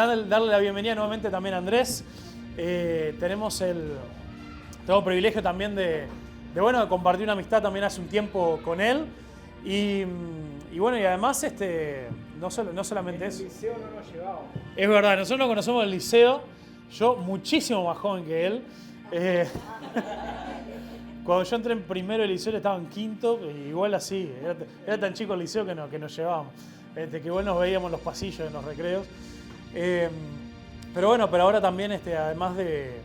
darle la bienvenida nuevamente también a Andrés. Tenemos el privilegio también de compartir una amistad también hace un tiempo con él. Y bueno, y además no solamente eso. En el liceo no nos llevábamos. Es verdad, nosotros nos conocemos del liceo, yo muchísimo más joven que él. Cuando yo entré en primero del liceo, él estaba en quinto, igual así, era tan chico el liceo que nos llevábamos. Que igual nos veíamos en los pasillos, en los recreos. Pero ahora también, además desde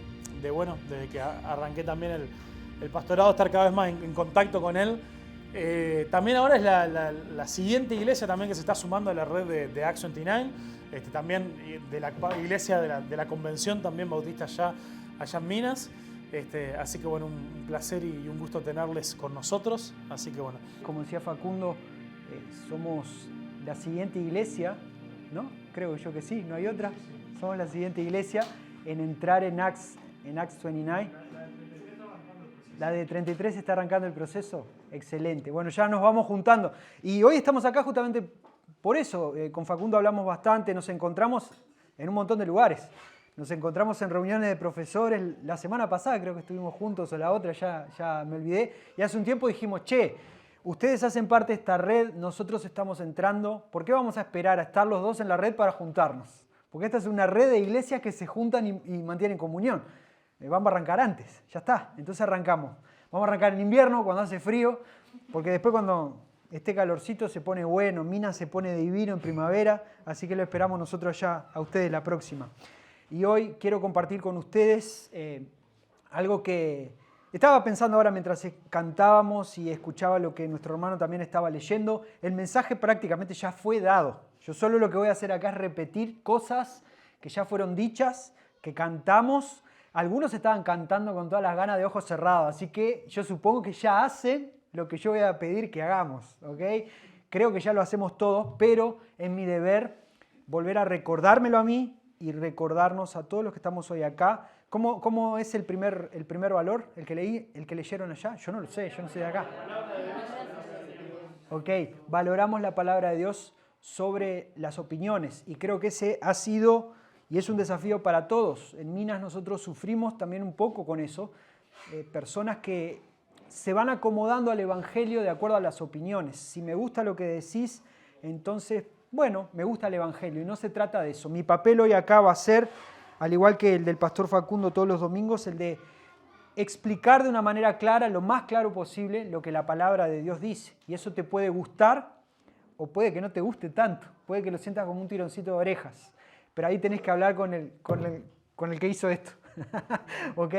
que arranqué también el pastorado, estar cada vez más en contacto con él. También ahora es la siguiente iglesia también que se está sumando a la red de Acts 29, también de la iglesia de la convención también bautista allá en Minas. Así que bueno, un placer y un gusto tenerles con nosotros. Así que bueno. Como decía Facundo, somos la siguiente iglesia, ¿no? Creo yo que sí, no hay otra. Somos la siguiente iglesia en entrar en Acts 29. La de 33 está arrancando el proceso. Excelente. Bueno, ya nos vamos juntando. Y hoy estamos acá justamente por eso. Con Facundo hablamos bastante, nos encontramos en un montón de lugares. Nos encontramos en reuniones de profesores. La semana pasada creo que estuvimos juntos o la otra, ya me olvidé. Y hace un tiempo dijimos, ustedes hacen parte de esta red, nosotros estamos entrando. ¿Por qué vamos a esperar a estar los dos en la red para juntarnos? Porque esta es una red de iglesias que se juntan y mantienen comunión. Vamos a arrancar antes, ya está. Entonces arrancamos. Vamos a arrancar en invierno, cuando hace frío, porque después cuando esté calorcito se pone bueno, Minas se pone divino en primavera, así que lo esperamos nosotros ya a ustedes la próxima. Y hoy quiero compartir con ustedes algo que estaba pensando ahora mientras cantábamos y escuchaba lo que nuestro hermano también estaba leyendo. El mensaje prácticamente ya fue dado. Yo solo lo que voy a hacer acá es repetir cosas que ya fueron dichas, que cantamos. Algunos estaban cantando con todas las ganas de ojos cerrados, así que yo supongo que ya hacen lo que yo voy a pedir que hagamos, ¿ok? Creo que ya lo hacemos todos, pero es mi deber volver a recordármelo a mí y recordarnos a todos los que estamos hoy acá. ¿Cómo es el primer valor? ¿El que leyeron allá? Yo no sé de acá. Ok, valoramos la palabra de Dios sobre las opiniones y creo que ese ha sido y es un desafío para todos. En Minas nosotros sufrimos también un poco con eso. Personas que se van acomodando al Evangelio de acuerdo a las opiniones. Si me gusta lo que decís, entonces, bueno, me gusta el Evangelio. Y no se trata de eso. Mi papel hoy acá va a ser, al igual que el del pastor Facundo todos los domingos, el de explicar de una manera clara, lo más claro posible, lo que la palabra de Dios dice. Y eso te puede gustar o puede que no te guste tanto. Puede que lo sientas como un tironcito de orejas. Pero ahí tenés que hablar con el que hizo esto. ¿Ok?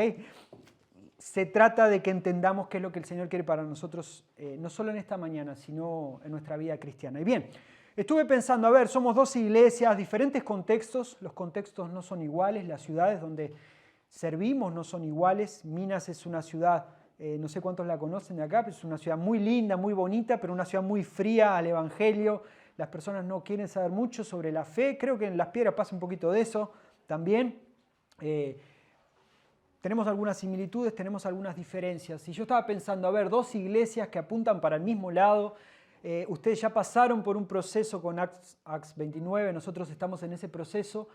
Se trata de que entendamos qué es lo que el Señor quiere para nosotros, no solo en esta mañana, sino en nuestra vida cristiana. Y bien, estuve pensando, somos dos iglesias, diferentes contextos. Los contextos no son iguales, las ciudades donde servimos no son iguales. Minas es una ciudad, no sé cuántos la conocen de acá, pero es una ciudad muy linda, muy bonita, pero una ciudad muy fría al Evangelio. Las personas no quieren saber mucho sobre la fe. Creo que en Las Piedras pasa un poquito de eso también. Tenemos algunas similitudes, tenemos algunas diferencias. Y yo estaba pensando, dos iglesias que apuntan para el mismo lado. Ustedes ya pasaron por un proceso con Acts 29, nosotros estamos en ese proceso.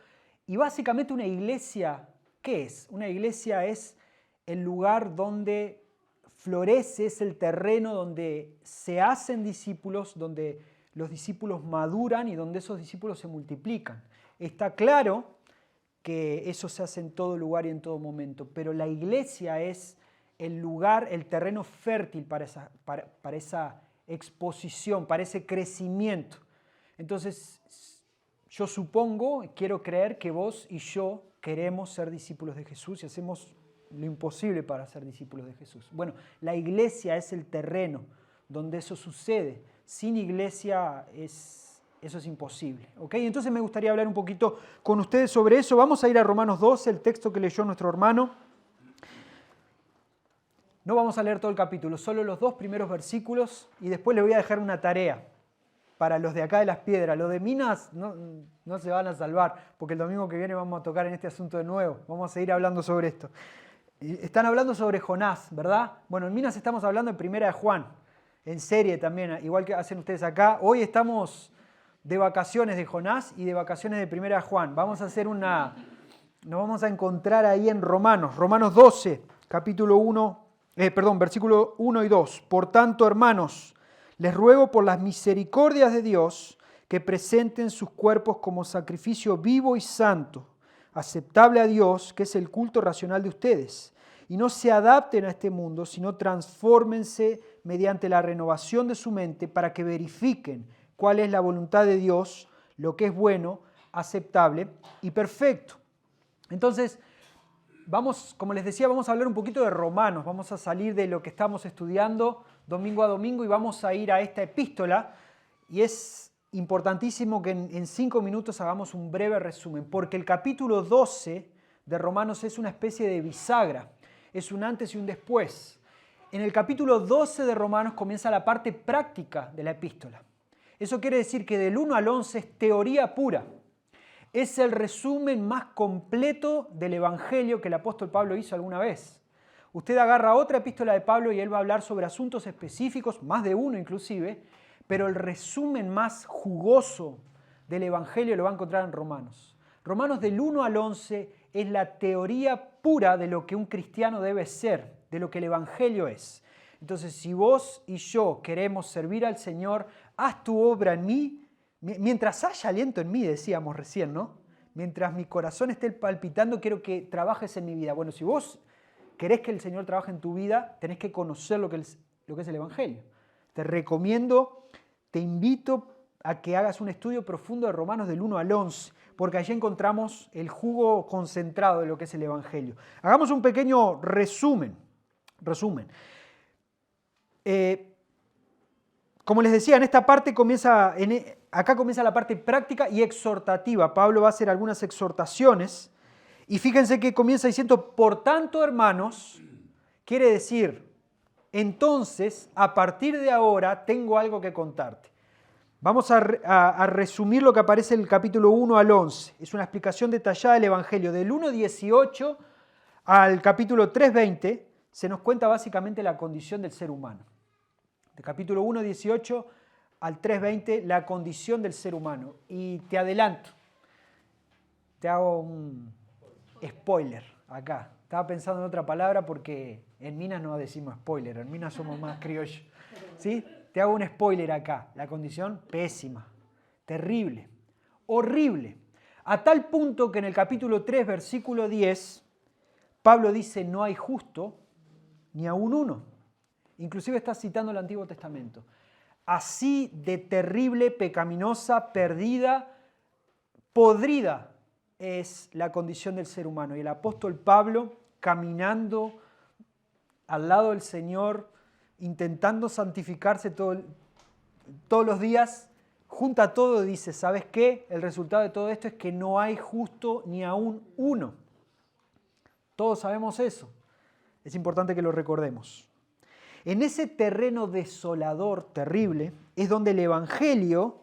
Y básicamente una iglesia, ¿qué es? Una iglesia es el lugar donde florece, es el terreno donde se hacen discípulos, donde los discípulos maduran y donde esos discípulos se multiplican. Está claro que eso se hace en todo lugar y en todo momento, pero la iglesia es el lugar, el terreno fértil para esa exposición, para ese crecimiento. Entonces, yo supongo, quiero creer que vos y yo queremos ser discípulos de Jesús y hacemos lo imposible para ser discípulos de Jesús. Bueno, la iglesia es el terreno donde eso sucede. Sin iglesia eso es imposible. ¿Ok? Entonces me gustaría hablar un poquito con ustedes sobre eso. Vamos a ir a Romanos 12, el texto que leyó nuestro hermano. No vamos a leer todo el capítulo, solo los 2 primeros versículos y después les voy a dejar una tarea para los de acá de Las Piedras. Los de Minas no se van a salvar, porque el domingo que viene vamos a tocar en este asunto de nuevo. Vamos a seguir hablando sobre esto. Están hablando sobre Jonás, ¿verdad? Bueno, en Minas estamos hablando en Primera de Juan. En serie también, igual que hacen ustedes acá. Hoy estamos de vacaciones de Jonás y de vacaciones de Primera de Juan. Nos vamos a encontrar ahí en Romanos 12, versículo 1 y 2. Por tanto, hermanos, les ruego por las misericordias de Dios que presenten sus cuerpos como sacrificio vivo y santo, aceptable a Dios, que es el culto racional de ustedes. Y no se adapten a este mundo, sino transfórmense mediante la renovación de su mente para que verifiquen cuál es la voluntad de Dios, lo que es bueno, aceptable y perfecto. Entonces, como les decía, vamos a hablar un poquito de Romanos. Vamos a salir de lo que estamos estudiando domingo a domingo y vamos a ir a esta epístola. Y es importantísimo que en 5 minutos hagamos un breve resumen, porque el capítulo 12 de Romanos es una especie de bisagra, es un antes y un después. En el capítulo 12 de Romanos comienza la parte práctica de la epístola. Eso quiere decir que del 1 al 11 es teoría pura. Es el resumen más completo del Evangelio que el apóstol Pablo hizo alguna vez. Usted agarra otra epístola de Pablo y él va a hablar sobre asuntos específicos, más de uno inclusive, pero el resumen más jugoso del Evangelio lo va a encontrar en Romanos. Romanos del 1 al 11 es la teoría pura de lo que un cristiano debe ser, de lo que el Evangelio es. Entonces, si vos y yo queremos servir al Señor, haz tu obra en mí, mientras haya aliento en mí, decíamos recién, ¿no? Mientras mi corazón esté palpitando, quiero que trabajes en mi vida. Bueno, si vos querés que el Señor trabaje en tu vida, tenés que conocer lo que es el Evangelio. Te recomiendo, te invito a que hagas un estudio profundo de Romanos del 1 al 11, porque allí encontramos el jugo concentrado de lo que es el Evangelio. Hagamos un pequeño resumen. Como les decía, en esta parte acá comienza la parte práctica y exhortativa. Pablo va a hacer algunas exhortaciones y fíjense que comienza diciendo, por tanto, hermanos, quiere decir, entonces, a partir de ahora, tengo algo que contarte. Vamos a resumir lo que aparece en el capítulo 1 al 11. Es una explicación detallada del Evangelio. Del 1:18 al capítulo 3:20 se nos cuenta básicamente la condición del ser humano. Del capítulo 1:18 al 3:20, la condición del ser humano. Y te adelanto, te hago un spoiler acá. Estaba pensando en otra palabra porque en Minas no decimos spoiler, en Minas somos más criollos. ¿Sí? Te hago un spoiler acá. La condición pésima, terrible, horrible. A tal punto que en el capítulo 3, versículo 10, Pablo dice, no hay justo ni aún uno. Inclusive está citando el Antiguo Testamento. Así de terrible, pecaminosa, perdida, podrida es la condición del ser humano. Y el apóstol Pablo, caminando al lado del Señor, intentando santificarse todos los días, junta todo y dice, ¿sabes qué? El resultado de todo esto es que no hay justo ni aún uno. Todos sabemos eso. Es importante que lo recordemos. En ese terreno desolador, terrible, es donde el Evangelio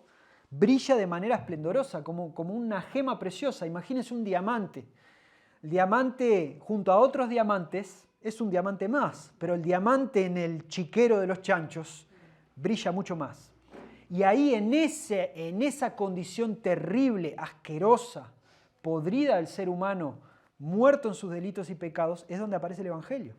brilla de manera esplendorosa, como una gema preciosa. Imagínense un diamante. El diamante, junto a otros diamantes, es un diamante más, pero el diamante en el chiquero de los chanchos brilla mucho más. Y ahí en esa condición terrible, asquerosa, podrida del ser humano, muerto en sus delitos y pecados, es donde aparece el Evangelio.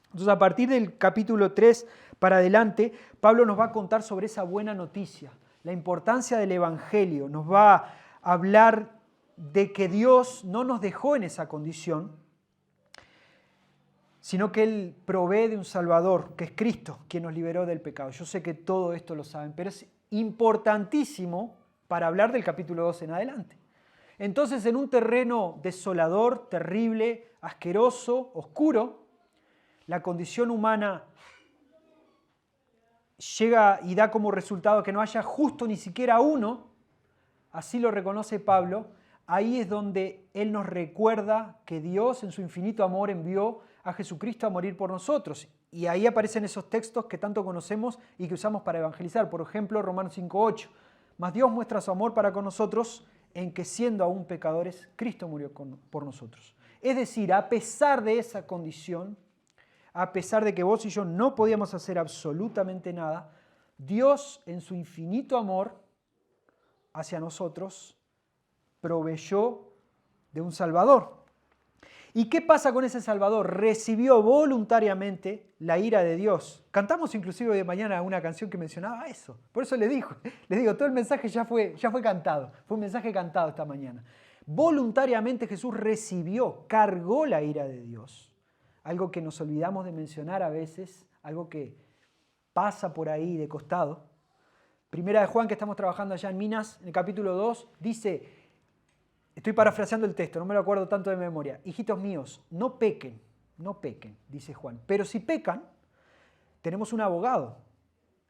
Entonces, a partir del capítulo 3 para adelante, Pablo nos va a contar sobre esa buena noticia, la importancia del Evangelio. Nos va a hablar de que Dios no nos dejó en esa condición, sino que Él provee de un Salvador, que es Cristo, quien nos liberó del pecado. Yo sé que todo esto lo saben, pero es importantísimo para hablar del capítulo 2 en adelante. Entonces, en un terreno desolador, terrible, asqueroso, oscuro, la condición humana llega y da como resultado que no haya justo ni siquiera uno, así lo reconoce Pablo. Ahí es donde Él nos recuerda que Dios en su infinito amor envió a Jesucristo a morir por nosotros. Y ahí aparecen esos textos que tanto conocemos y que usamos para evangelizar. Por ejemplo, Romanos 5:8. Mas Dios muestra su amor para con nosotros en que siendo aún pecadores, Cristo murió por nosotros. Es decir, a pesar de esa condición, a pesar de que vos y yo no podíamos hacer absolutamente nada, Dios en su infinito amor hacia nosotros, proveyó de un Salvador. ¿Y qué pasa con ese Salvador? Recibió voluntariamente la ira de Dios. Cantamos inclusive de mañana una canción que mencionaba eso. Por eso les digo, todo el mensaje ya fue cantado. Fue un mensaje cantado esta mañana. Voluntariamente Jesús recibió, cargó la ira de Dios. Algo que nos olvidamos de mencionar a veces, algo que pasa por ahí de costado. Primera de Juan, que estamos trabajando allá en Minas, en el capítulo 2, dice, estoy parafraseando el texto, no me lo acuerdo tanto de memoria. Hijitos míos, no pequen, dice Juan. Pero si pecan, tenemos un abogado,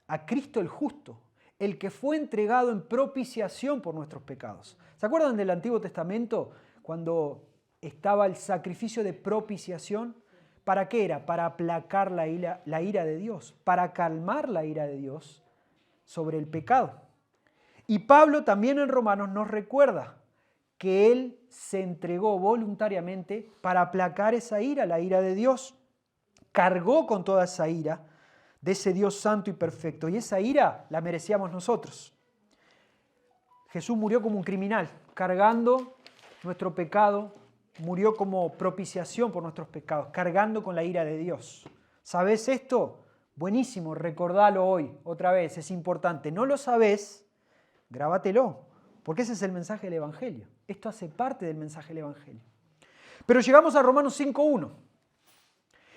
a Cristo el justo, el que fue entregado en propiciación por nuestros pecados. ¿Se acuerdan del Antiguo Testamento cuando estaba el sacrificio de propiciación? ¿Para qué era? Para aplacar la ira de Dios, para calmar la ira de Dios sobre el pecado. Y Pablo también en Romanos nos recuerda que Él se entregó voluntariamente para aplacar esa ira, la ira de Dios. Cargó con toda esa ira de ese Dios santo y perfecto. Y esa ira la merecíamos nosotros. Jesús murió como un criminal, cargando nuestro pecado, murió como propiciación por nuestros pecados, cargando con la ira de Dios. ¿Sabés esto? Buenísimo, recordalo hoy, otra vez, es importante. ¿No lo sabés? Grábatelo, porque ese es el mensaje del Evangelio. Esto hace parte del mensaje del Evangelio. Pero llegamos a Romanos 5.1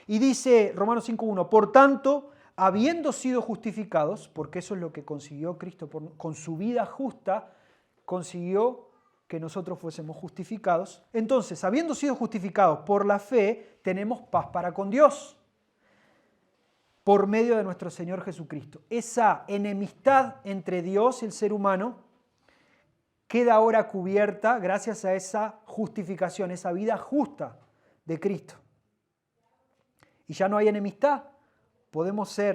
y dice Romanos 5.1, por tanto, habiendo sido justificados, porque eso es lo que consiguió Cristo con su vida justa, consiguió que nosotros fuésemos justificados. Entonces, habiendo sido justificados por la fe, tenemos paz para con Dios, por medio de nuestro Señor Jesucristo. Esa enemistad entre Dios y el ser humano queda ahora cubierta gracias a esa justificación, esa vida justa de Cristo. Y ya no hay enemistad.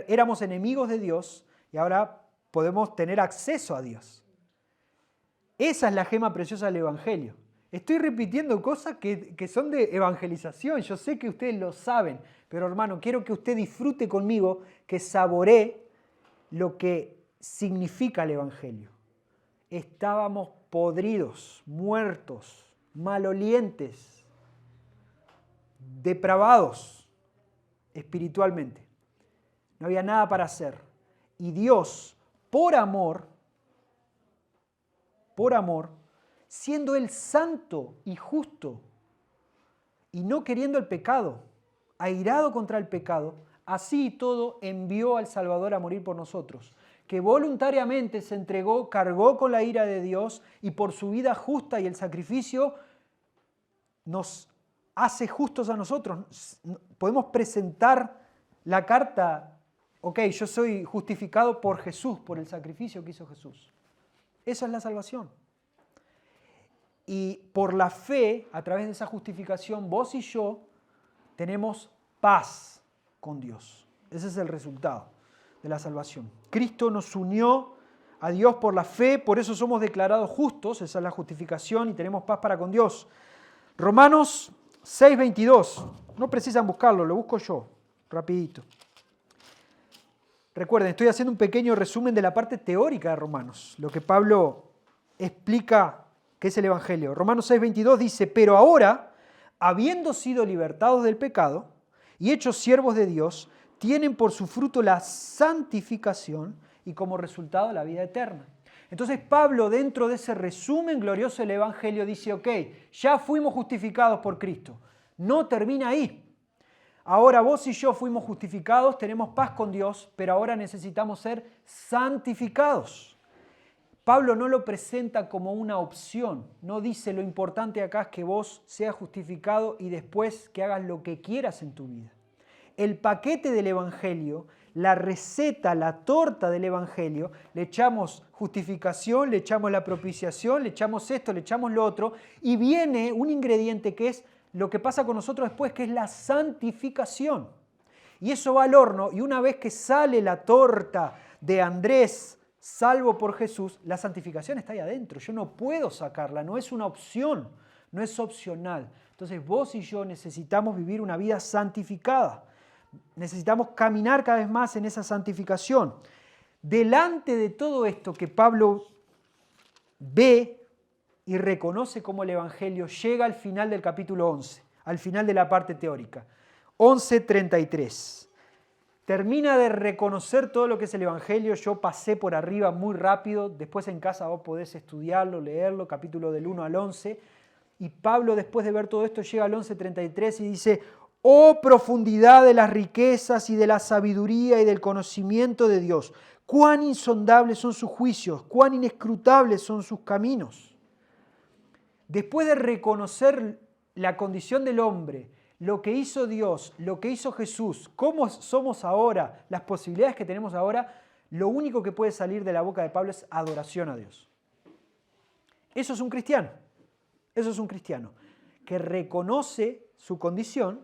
Éramos enemigos de Dios y ahora podemos tener acceso a Dios. Esa es la gema preciosa del Evangelio. Estoy repitiendo cosas que son de evangelización. Yo sé que ustedes lo saben, pero hermano, quiero que usted disfrute conmigo, que saboree lo que significa el Evangelio. Estábamos podridos, muertos, malolientes, depravados espiritualmente. No había nada para hacer. Y Dios, por amor, siendo Él santo y justo y no queriendo el pecado, airado contra el pecado, así y todo envió al Salvador a morir por nosotros, que voluntariamente se entregó, cargó con la ira de Dios y por su vida justa y el sacrificio nos hace justos a nosotros. Podemos presentar la carta, ok, yo soy justificado por Jesús, por el sacrificio que hizo Jesús. Esa es la salvación. Y por la fe, a través de esa justificación, vos y yo tenemos paz con Dios. Ese es el resultado de la salvación. Cristo nos unió a Dios por la fe, por eso somos declarados justos, esa es la justificación y tenemos paz para con Dios. Romanos 6:22, no precisan buscarlo, lo busco yo, rapidito. Recuerden, estoy haciendo un pequeño resumen de la parte teórica de Romanos, lo que Pablo explica que es el Evangelio. Romanos 6:22 dice, pero ahora, habiendo sido libertados del pecado y hechos siervos de Dios, tienen por su fruto la santificación y como resultado la vida eterna. Entonces Pablo, dentro de ese resumen glorioso del Evangelio, dice, ok, ya fuimos justificados por Cristo. No termina ahí. Ahora vos y yo fuimos justificados, tenemos paz con Dios, pero ahora necesitamos ser santificados. Pablo no lo presenta como una opción, no dice lo importante acá es que vos seas justificado y después que hagas lo que quieras en tu vida. El paquete del Evangelio, la receta, la torta del Evangelio, le echamos justificación, le echamos la propiciación, le echamos esto, le echamos lo otro y viene un ingrediente que es lo que pasa con nosotros después, que es la santificación. Y eso va al horno y una vez que sale la torta de Andrés, salvo por Jesús, la santificación está ahí adentro. Yo no puedo sacarla, no es una opción, no es opcional. Entonces vos y yo necesitamos vivir una vida santificada. Necesitamos caminar cada vez más en esa santificación. Delante de todo esto que Pablo ve y reconoce cómo el Evangelio llega al final del capítulo 11, al final de la parte teórica. 11:33. Termina de reconocer todo lo que es el Evangelio. Yo pasé por arriba muy rápido. Después en casa vos podés estudiarlo, leerlo, capítulo del 1 al 11. Y Pablo, después de ver todo esto, llega al 11:33 y dice: «Oh profundidad de las riquezas y de la sabiduría y del conocimiento de Dios. Cuán insondables son sus juicios, cuán inescrutables son sus caminos». Después de reconocer la condición del hombre, lo que hizo Dios, lo que hizo Jesús, cómo somos ahora, las posibilidades que tenemos ahora, lo único que puede salir de la boca de Pablo es adoración a Dios. Eso es un cristiano. Eso es un cristiano que reconoce su condición,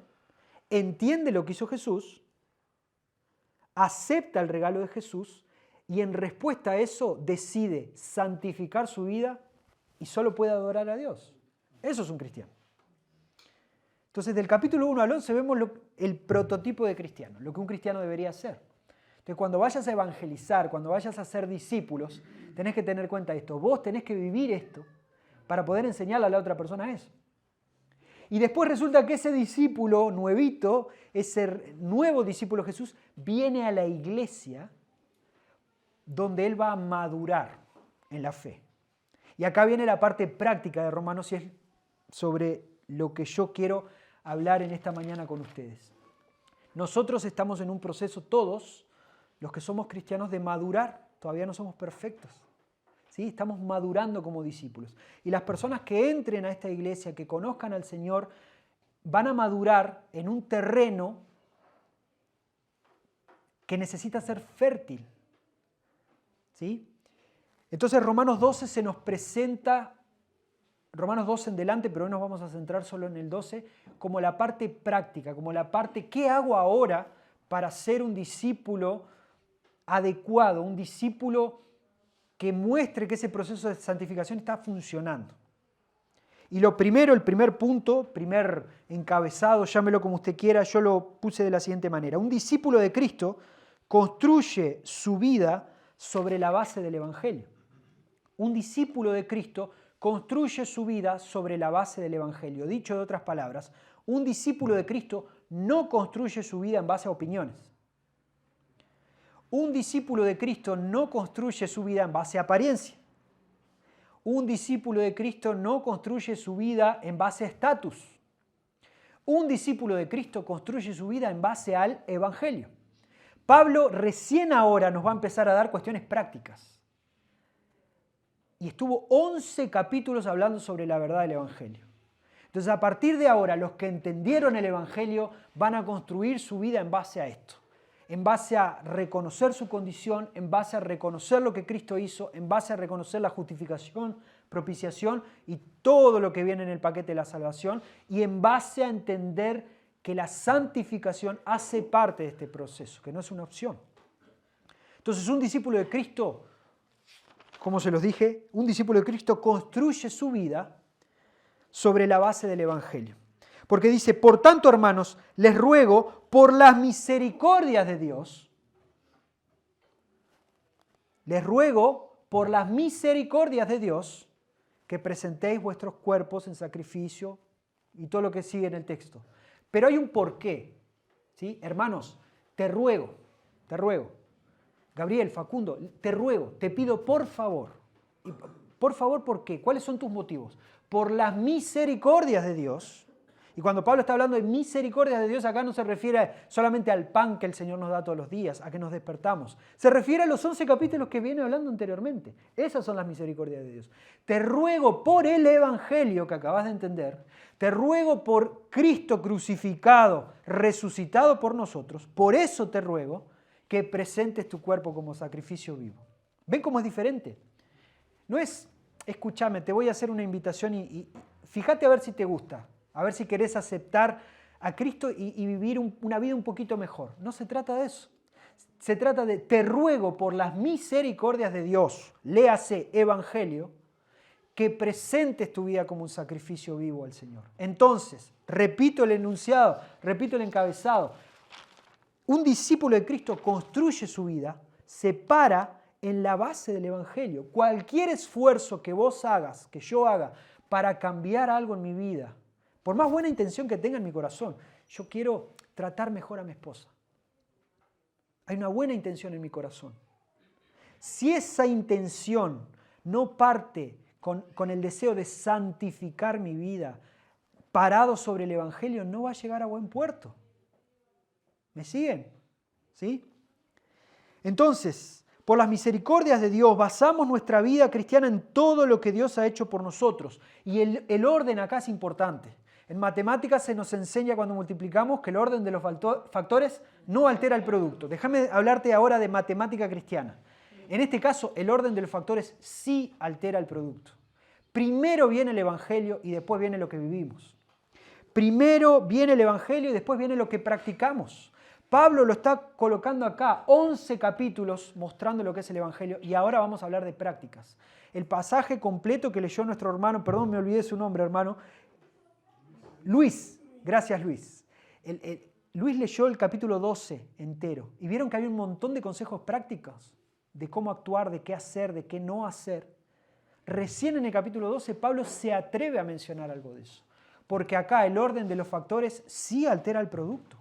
entiende lo que hizo Jesús, acepta el regalo de Jesús y en respuesta a eso decide santificar su vida y solo puede adorar a Dios. Eso es un cristiano. Entonces, del capítulo 1 al 11 vemos el prototipo de cristiano, lo que un cristiano debería hacer. Entonces, cuando vayas a evangelizar, cuando vayas a ser discípulos, tenés que tener en cuenta esto. Vos tenés que vivir esto para poder enseñarle a la otra persona eso. Y después resulta que ese discípulo nuevito, ese nuevo discípulo de Jesús, viene a la iglesia donde él va a madurar en la fe. Y acá viene la parte práctica de Romanos y es sobre lo que yo quiero hablar en esta mañana con ustedes. Nosotros estamos en un proceso, todos los que somos cristianos, de madurar. Todavía no somos perfectos. ¿Sí? Estamos madurando como discípulos. Y las personas que entren a esta iglesia, que conozcan al Señor, van a madurar en un terreno que necesita ser fértil. ¿Sí? Entonces Romanos 12 se nos presenta, Romanos 12 en delante, pero hoy nos vamos a centrar solo en el 12, como la parte práctica, como la parte, ¿qué hago ahora para ser un discípulo adecuado, un discípulo que muestre que ese proceso de santificación está funcionando? Y lo primero, el primer punto, primer encabezado, llámelo como usted quiera, yo lo puse de la siguiente manera. Un discípulo de Cristo construye su vida sobre la base del Evangelio. Un discípulo de Cristo construye su vida sobre la base del Evangelio. Dicho de otras palabras, un discípulo de Cristo no construye su vida en base a opiniones. Un discípulo de Cristo no construye su vida en base a apariencia. Un discípulo de Cristo no construye su vida en base a estatus. Un discípulo de Cristo construye su vida en base al Evangelio. Pablo recién ahora nos va a empezar a dar cuestiones prácticas. Y estuvo 11 capítulos hablando sobre la verdad del Evangelio. Entonces, a partir de ahora, los que entendieron el Evangelio van a construir su vida en base a esto. En base a reconocer su condición, en base a reconocer lo que Cristo hizo, en base a reconocer la justificación, propiciación y todo lo que viene en el paquete de la salvación, y en base a entender que la santificación hace parte de este proceso, que no es una opción. Entonces, un discípulo de Cristo, como se los dije, un discípulo de Cristo construye su vida sobre la base del Evangelio. Porque dice: por tanto, hermanos, les ruego por las misericordias de Dios, les ruego por las misericordias de Dios que presentéis vuestros cuerpos en sacrificio y todo lo que sigue en el texto. Pero hay un porqué, ¿sí? Hermanos, te ruego, Gabriel, Facundo, te ruego, te pido por favor. Y por favor, ¿por qué? ¿Cuáles son tus motivos? Por las misericordias de Dios. Y cuando Pablo está hablando de misericordias de Dios, acá no se refiere solamente al pan que el Señor nos da todos los días, a que nos despertamos. Se refiere a los 11 capítulos que viene hablando anteriormente. Esas son las misericordias de Dios. Te ruego por el Evangelio que acabas de entender, te ruego por Cristo crucificado, resucitado por nosotros, por eso te ruego que presentes tu cuerpo como sacrificio vivo. ¿Ven cómo es diferente? No es, escúchame, te voy a hacer una invitación y fíjate a ver si te gusta, a ver si querés aceptar a Cristo y vivir una vida un poquito mejor. No se trata de eso. Se trata de, te ruego por las misericordias de Dios, léase Evangelio, que presentes tu vida como un sacrificio vivo al Señor. Entonces, repito el enunciado, repito el encabezado. Un discípulo de Cristo construye su vida, se para en la base del Evangelio. Cualquier esfuerzo que vos hagas, que yo haga, para cambiar algo en mi vida, por más buena intención que tenga en mi corazón, yo quiero tratar mejor a mi esposa. Hay una buena intención en mi corazón. Si esa intención no parte con el deseo de santificar mi vida, parado sobre el Evangelio, no va a llegar a buen puerto. ¿Me siguen? ¿Sí? Entonces, por las misericordias de Dios, basamos nuestra vida cristiana en todo lo que Dios ha hecho por nosotros. Y el orden acá es importante. En matemáticas se nos enseña cuando multiplicamos que el orden de los factores no altera el producto. Déjame hablarte ahora de matemática cristiana. En este caso, el orden de los factores sí altera el producto. Primero viene el Evangelio y después viene lo que vivimos. Primero viene el Evangelio y después viene lo que practicamos. Pablo lo está colocando acá, 11 capítulos mostrando lo que es el Evangelio, y ahora vamos a hablar de prácticas. El pasaje completo que leyó nuestro hermano, perdón, me olvidé su nombre, hermano, Luis, gracias Luis. Luis leyó el capítulo 12 entero y vieron que había un montón de consejos prácticos de cómo actuar, de qué hacer, de qué no hacer. Recién en el capítulo 12 Pablo se atreve a mencionar algo de eso, porque acá el orden de los factores sí altera el producto.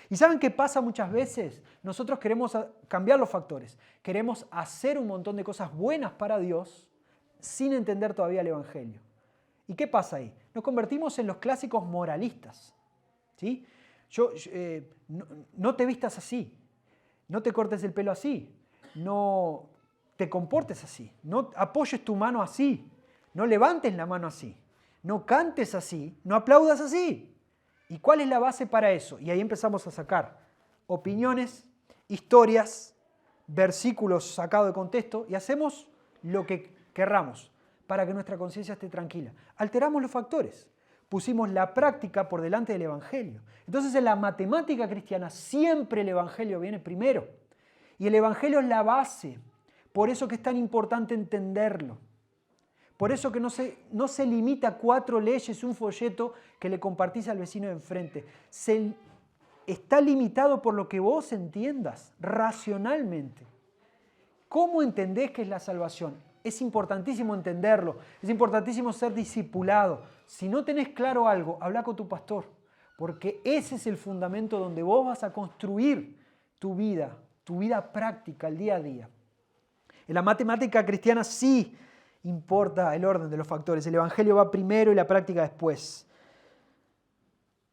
¿Y saben qué pasa muchas veces? Nosotros queremos cambiar los factores, queremos hacer un montón de cosas buenas para Dios sin entender todavía el Evangelio. ¿Y qué pasa ahí? Nos convertimos en los clásicos moralistas. ¿Sí? No te vistas así, no te cortes el pelo así, no te comportes así, no apoyes tu mano así, no levantes la mano así, no cantes así, no aplaudas así. ¿Y cuál es la base para eso? Y ahí empezamos a sacar opiniones, historias, versículos sacados de contexto y hacemos lo que querramos para que nuestra conciencia esté tranquila. Alteramos los factores, pusimos la práctica por delante del Evangelio. Entonces en la matemática cristiana siempre el Evangelio viene primero y el Evangelio es la base. Por eso que es tan importante entenderlo. Por eso que no se limita a 4 leyes, un folleto que le compartís al vecino de enfrente. Está limitado por lo que vos entiendas racionalmente. ¿Cómo entendés qué es la salvación? Es importantísimo entenderlo, es importantísimo ser discipulado. Si no tenés claro algo, habla con tu pastor, porque ese es el fundamento donde vos vas a construir tu vida práctica, el día a día. En la matemática cristiana sí importa el orden de los factores. El Evangelio va primero y la práctica después.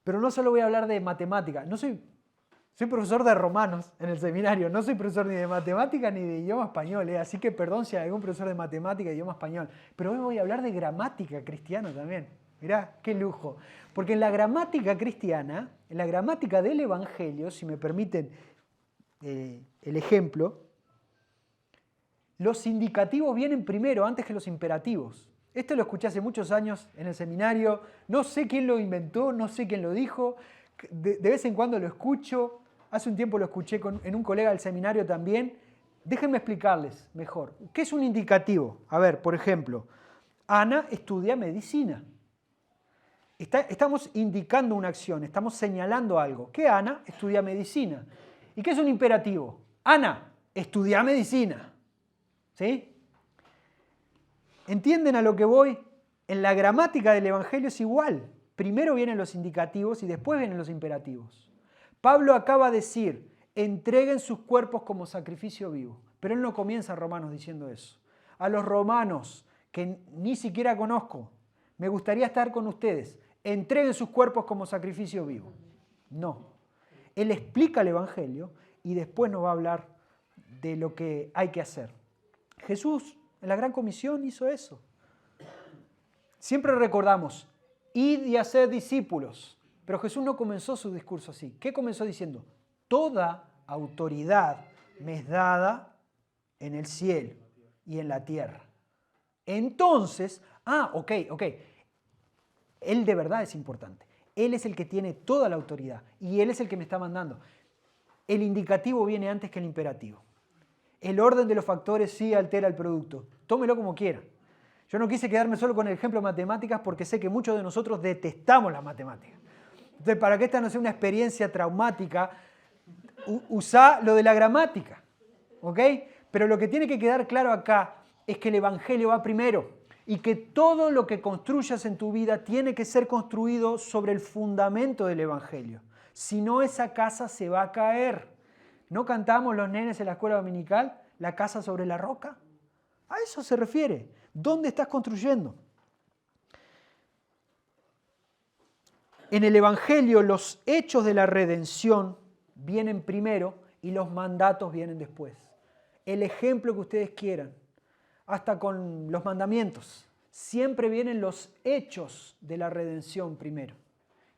Pero no solo voy a hablar de matemática. Soy profesor de romanos en el seminario. No soy profesor ni de matemática ni de idioma español. Así que perdón si hay algún profesor de matemática y idioma español. Pero hoy voy a hablar de gramática cristiana también. Mirá, qué lujo. Porque en la gramática cristiana, en la gramática del Evangelio, si me permiten el ejemplo, los indicativos vienen primero, antes que los imperativos. Esto lo escuché hace muchos años en el seminario. No sé quién lo inventó, no sé quién lo dijo. De vez en cuando lo escucho. Hace un tiempo lo escuché en un colega del seminario también. Déjenme explicarles mejor. ¿Qué es un indicativo? A ver, por ejemplo, Ana estudia medicina. Estamos indicando una acción, estamos señalando algo. Que Ana estudia medicina. ¿Y qué es un imperativo? Ana, estudia medicina. ¿Sí? ¿Entienden a lo que voy? En la gramática del Evangelio es igual. Primero vienen los indicativos y después vienen los imperativos. Pablo acaba de decir, entreguen sus cuerpos como sacrificio vivo. Pero él no comienza Romanos diciendo eso. A los romanos, que ni siquiera conozco, me gustaría estar con ustedes, entreguen sus cuerpos como sacrificio vivo. No. Él explica el Evangelio y después nos va a hablar de lo que hay que hacer. Jesús en la Gran Comisión hizo eso. Siempre recordamos, id y haced discípulos. Pero Jesús no comenzó su discurso así. ¿Qué comenzó diciendo? Toda autoridad me es dada en el cielo y en la tierra. Entonces, ok. Él de verdad es importante. Él es el que tiene toda la autoridad y Él es el que me está mandando. El indicativo viene antes que el imperativo. El orden de los factores sí altera el producto. Tómelo como quiera. Yo no quise quedarme solo con el ejemplo de matemáticas porque sé que muchos de nosotros detestamos las matemáticas. Entonces, para que esta no sea una experiencia traumática, usá lo de la gramática. ¿Ok? Pero lo que tiene que quedar claro acá es que el Evangelio va primero y que todo lo que construyas en tu vida tiene que ser construido sobre el fundamento del Evangelio. Si no, esa casa se va a caer. ¿No cantamos los nenes en la escuela dominical? ¿La casa sobre la roca? A eso se refiere. ¿Dónde estás construyendo? En el Evangelio los hechos de la redención vienen primero y los mandatos vienen después. El ejemplo que ustedes quieran, hasta con los mandamientos, siempre vienen los hechos de la redención primero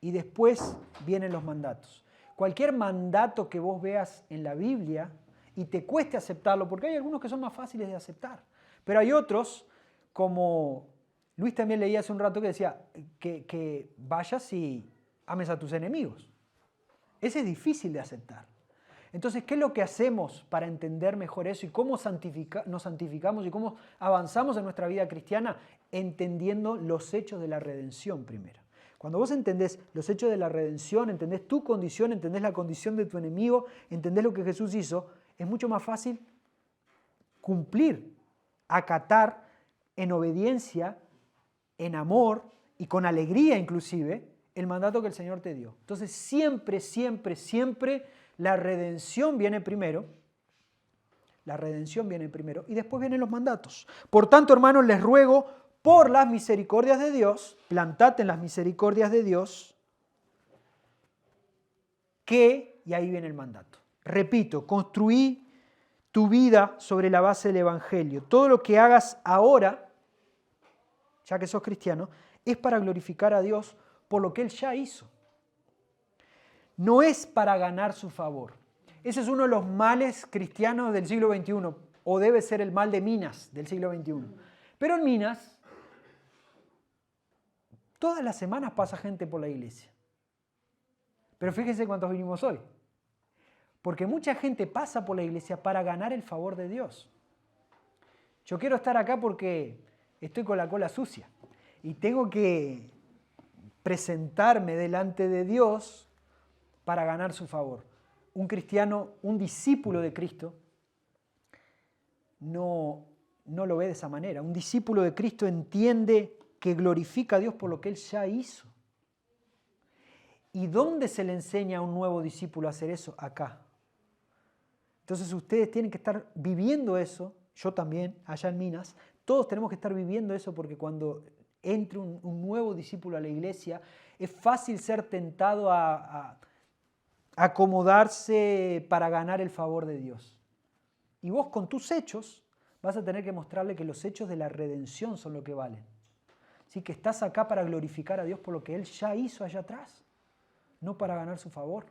y después vienen los mandatos. Cualquier mandato que vos veas en la Biblia y te cueste aceptarlo, porque hay algunos que son más fáciles de aceptar, pero hay otros, como Luis también leía hace un rato, que decía que vayas y ames a tus enemigos. Ese es difícil de aceptar. Entonces, ¿qué es lo que hacemos para entender mejor eso y cómo nos santificamos y cómo avanzamos en nuestra vida cristiana? Entendiendo los hechos de la redención primero. Cuando vos entendés los hechos de la redención, entendés tu condición, entendés la condición de tu enemigo, entendés lo que Jesús hizo, es mucho más fácil cumplir, acatar en obediencia, en amor y con alegría inclusive, el mandato que el Señor te dio. Entonces siempre, siempre, siempre la redención viene primero. La redención viene primero y después vienen los mandatos. Por tanto, hermanos, les ruego por las misericordias de Dios, plantate en las misericordias de Dios, que, y ahí viene el mandato. Repito, construí tu vida sobre la base del Evangelio. Todo lo que hagas ahora, ya que sos cristiano, es para glorificar a Dios por lo que Él ya hizo. No es para ganar su favor. Ese es uno de los males cristianos del siglo XXI, o debe ser el mal de Minas del siglo XXI. Pero en Minas, todas las semanas pasa gente por la iglesia. Pero fíjense cuántos vinimos hoy. Porque mucha gente pasa por la iglesia para ganar el favor de Dios. Yo quiero estar acá porque estoy con la cola sucia y tengo que presentarme delante de Dios para ganar su favor. Un cristiano, un discípulo de Cristo, no lo ve de esa manera. Un discípulo de Cristo entiende que glorifica a Dios por lo que Él ya hizo. ¿Y dónde se le enseña a un nuevo discípulo a hacer eso? Acá. Entonces ustedes tienen que estar viviendo eso, yo también, allá en Minas, todos tenemos que estar viviendo eso porque cuando entre un nuevo discípulo a la iglesia, es fácil ser tentado a acomodarse para ganar el favor de Dios. Y vos con tus hechos vas a tener que mostrarle que los hechos de la redención son lo que valen. Así que estás acá para glorificar a Dios por lo que Él ya hizo allá atrás, no para ganar su favor.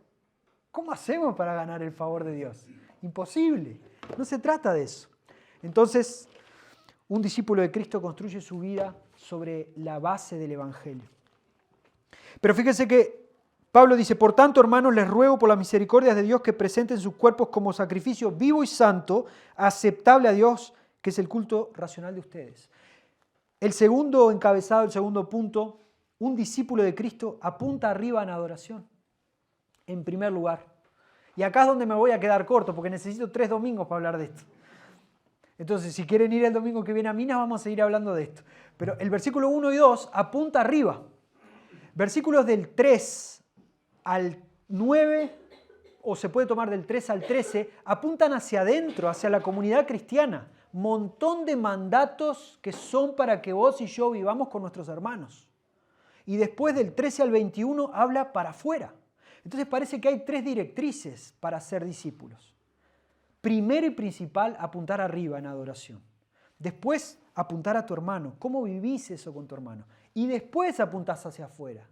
¿Cómo hacemos para ganar el favor de Dios? Imposible. No se trata de eso. Entonces, un discípulo de Cristo construye su vida sobre la base del Evangelio. Pero fíjense que Pablo dice, por tanto, hermanos, les ruego por las misericordias de Dios que presenten sus cuerpos como sacrificio vivo y santo, aceptable a Dios, que es el culto racional de ustedes. El segundo encabezado, el segundo punto, un discípulo de Cristo apunta arriba en adoración, en primer lugar. Y acá es donde me voy a quedar corto, porque necesito 3 domingos para hablar de esto. Entonces, si quieren ir el domingo que viene a Minas, vamos a seguir hablando de esto. Pero el versículo 1 y 2 apunta arriba. Versículos del 3 al 9, o se puede tomar del 3 al 13, apuntan hacia adentro, hacia la comunidad cristiana. Montón de mandatos que son para que vos y yo vivamos con nuestros hermanos. Y después del 13 al 21 habla para afuera. Entonces parece que hay 3 directrices para ser discípulos. Primero y principal, apuntar arriba en adoración. Después, apuntar a tu hermano. ¿Cómo vivís eso con tu hermano? Y después apuntás hacia afuera.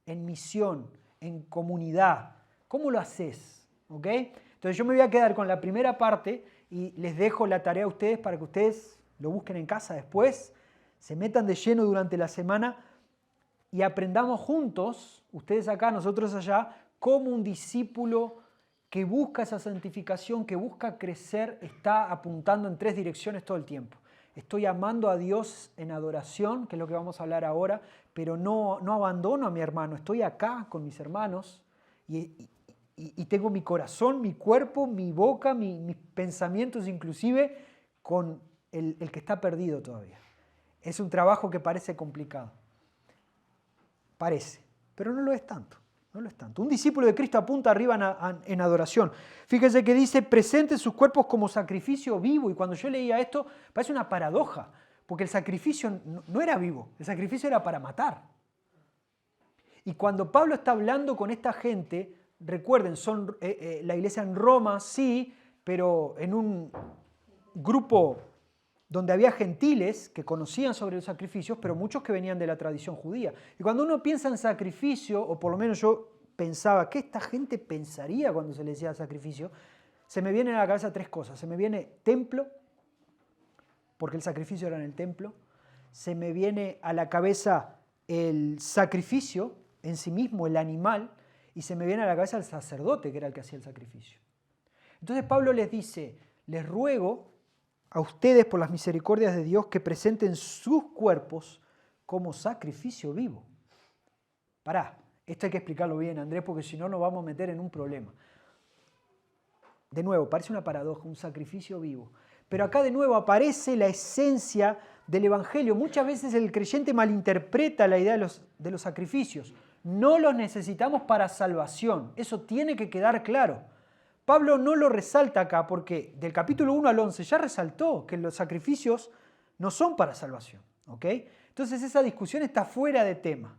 En misión, en comunidad. ¿Cómo lo haces? ¿Ok? Entonces yo me voy a quedar con la primera parte y les dejo la tarea a ustedes para que ustedes lo busquen en casa después, se metan de lleno durante la semana y aprendamos juntos, ustedes acá, nosotros allá, cómo un discípulo que busca esa santificación, que busca crecer, está apuntando en 3 direcciones todo el tiempo. Estoy amando a Dios en adoración, que es lo que vamos a hablar ahora, pero no abandono a mi hermano. Estoy acá con mis hermanos y y tengo mi corazón, mi cuerpo, mi boca, mis pensamientos inclusive con el que está perdido todavía. Es un trabajo que parece complicado. Parece, pero no lo es tanto. No lo es tanto. Un discípulo de Cristo apunta arriba en adoración. Fíjese que dice, presenten sus cuerpos como sacrificio vivo. Y cuando yo leía esto, parece una paradoja, porque el sacrificio no era vivo, el sacrificio era para matar. Y cuando Pablo está hablando con esta gente, recuerden, son la iglesia en Roma, sí, pero en un grupo donde había gentiles que conocían sobre los sacrificios, pero muchos que venían de la tradición judía. Y cuando uno piensa en sacrificio, o por lo menos yo pensaba, ¿qué esta gente pensaría cuando se le decía sacrificio? Se me vienen a la cabeza tres cosas. Se me viene templo, porque el sacrificio era en el templo. Se me viene a la cabeza el sacrificio en sí mismo, el animal, y se me viene a la cabeza el sacerdote, que era el que hacía el sacrificio. Entonces Pablo les dice, les ruego a ustedes, por las misericordias de Dios, que presenten sus cuerpos como sacrificio vivo. Pará, esto hay que explicarlo bien, Andrés, porque si no nos vamos a meter en un problema. De nuevo, parece una paradoja, un sacrificio vivo. Pero acá de nuevo aparece la esencia del Evangelio. Muchas veces el creyente malinterpreta la idea de los sacrificios. No los necesitamos para salvación. Eso tiene que quedar claro. Pablo no lo resalta acá porque del capítulo 1 al 11 ya resaltó que los sacrificios no son para salvación. ¿Ok? Entonces esa discusión está fuera de tema.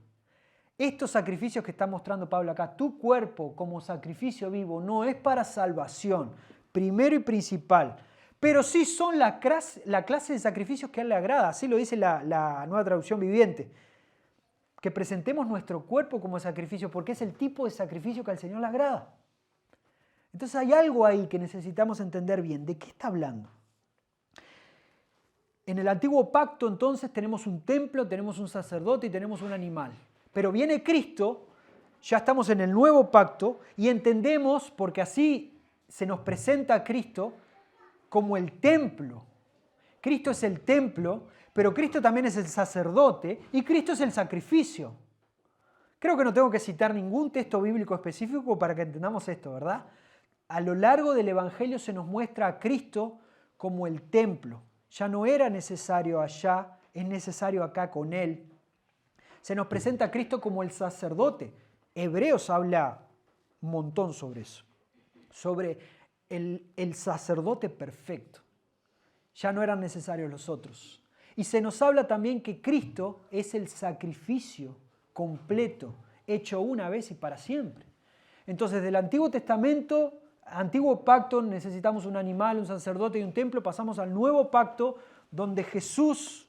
Estos sacrificios que está mostrando Pablo acá, tu cuerpo como sacrificio vivo, no es para salvación, primero y principal. Pero sí son la clase de sacrificios que a él le agrada. Así lo dice la Nueva Traducción Viviente. Que presentemos nuestro cuerpo como sacrificio porque es el tipo de sacrificio que al Señor le agrada. Entonces hay algo ahí que necesitamos entender bien. ¿De qué está hablando? En el antiguo pacto entonces tenemos un templo, tenemos un sacerdote y tenemos un animal. Pero viene Cristo, ya estamos en el nuevo pacto y entendemos, porque así se nos presenta a Cristo como el templo. Cristo es el templo, pero Cristo también es el sacerdote y Cristo es el sacrificio. Creo que no tengo que citar ningún texto bíblico específico para que entendamos esto, ¿verdad? A lo largo del Evangelio se nos muestra a Cristo como el templo. Ya no era necesario allá, es necesario acá con Él. Se nos presenta a Cristo como el sacerdote. Hebreos habla un montón sobre eso, sobre el sacerdote perfecto. Ya no eran necesarios los otros. Y se nos habla también que Cristo es el sacrificio completo, hecho una vez y para siempre. Entonces, del Antiguo Testamento, Antiguo Pacto, necesitamos un animal, un sacerdote y un templo. Pasamos al Nuevo Pacto, donde Jesús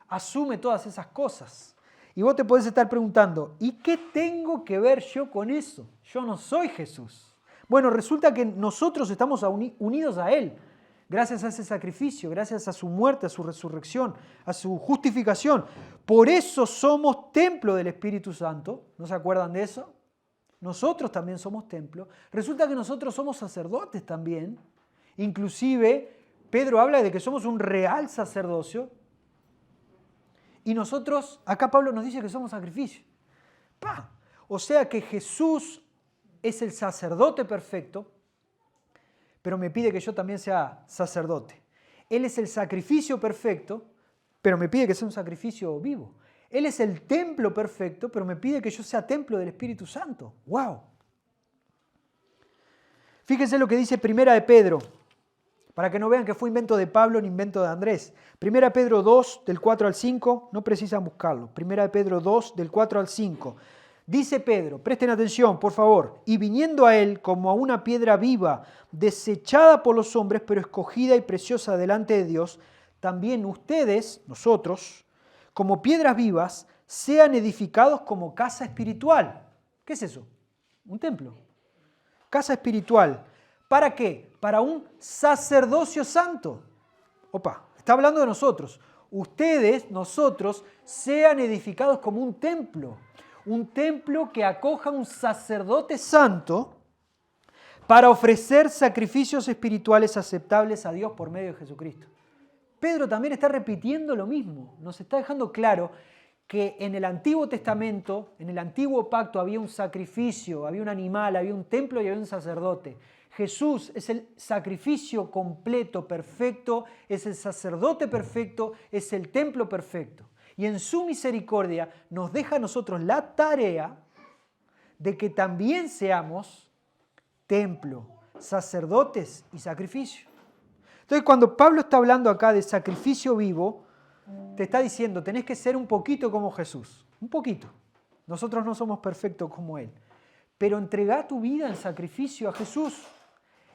asume todas esas cosas. Y vos te podés estar preguntando, ¿y qué tengo que ver yo con eso? Yo no soy Jesús. Bueno, resulta que nosotros estamos unidos a Él, gracias a ese sacrificio, gracias a su muerte, a su resurrección, a su justificación. Por eso somos templo del Espíritu Santo. ¿No se acuerdan de eso? Nosotros también somos templo. Resulta que nosotros somos sacerdotes también. Inclusive, Pedro habla de que somos un real sacerdocio. Y nosotros, acá Pablo nos dice que somos sacrificio. O sea que Jesús es el sacerdote perfecto, pero me pide que yo también sea sacerdote. Él es el sacrificio perfecto, pero me pide que sea un sacrificio vivo. Él es el templo perfecto, pero me pide que yo sea templo del Espíritu Santo. ¡Wow! Fíjense lo que dice Primera de Pedro, para que no vean que fue invento de Pablo ni invento de Andrés. Primera de Pedro 2, del 4 al 5, no precisan buscarlo. Primera de Pedro 2, del 4 al 5. Dice Pedro, presten atención, por favor, y viniendo a él como a una piedra viva, desechada por los hombres, pero escogida y preciosa delante de Dios, también ustedes, nosotros, como piedras vivas, sean edificados como casa espiritual. ¿Qué es eso? Un templo. Casa espiritual. ¿Para qué? Para un sacerdocio santo. Opa, está hablando de nosotros. Ustedes, nosotros, sean edificados como un templo. Un templo que acoja un sacerdote santo para ofrecer sacrificios espirituales aceptables a Dios por medio de Jesucristo. Pedro también está repitiendo lo mismo. Nos está dejando claro que en el Antiguo Testamento, en el Antiguo Pacto, había un sacrificio, había un animal, había un templo y había un sacerdote. Jesús es el sacrificio completo, perfecto, es el sacerdote perfecto, es el templo perfecto. Y en su misericordia nos deja a nosotros la tarea de que también seamos templo, sacerdotes y sacrificio. Entonces, cuando Pablo está hablando acá de sacrificio vivo, te está diciendo, tenés que ser un poquito como Jesús, un poquito. Nosotros no somos perfectos como Él, pero entregá tu vida en sacrificio a Jesús.